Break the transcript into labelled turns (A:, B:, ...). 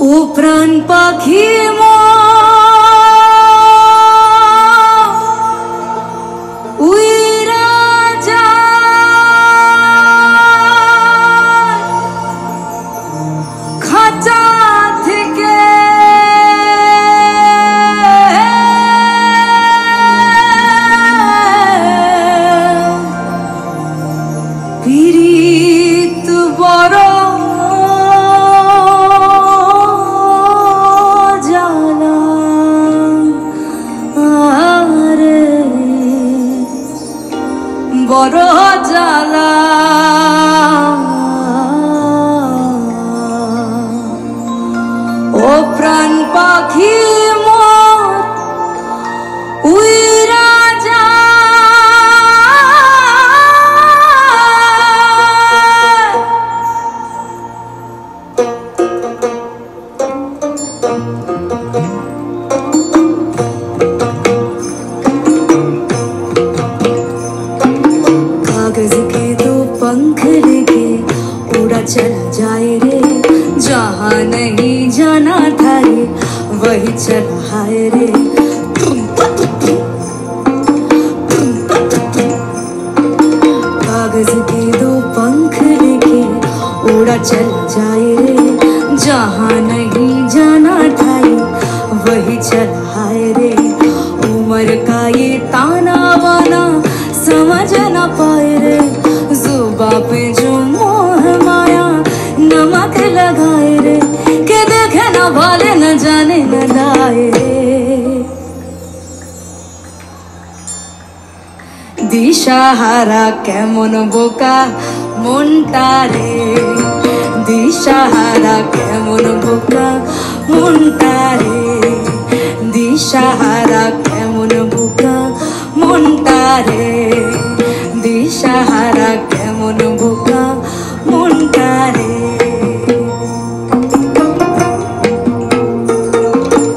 A: ও প্রাণ পাখি উইরা যায় খাঁচা থেকে পীড়িত বড় বড় জ্বালা ও প্রাণ পাখি মোর উইরা যায় कागज के दो पंख लेके उड़ा चला जाए रे जहाँ नहीं जाना था रे वही चला हाय रे कागज के दो पंख लेके उड़ा चला जाए रे जहाँ नहीं जाना था रे वही चला हाय रे उम्र का ये ताना बाना समझ न पाए रे जुबा पे जो मोह माया नमक लगाए रे के देखे न भाले न जाने न दाए रे दिशाहारा केमन बोका মনটা রে দিশাহারা কেমন বোকা মনটা রে দিশাহারা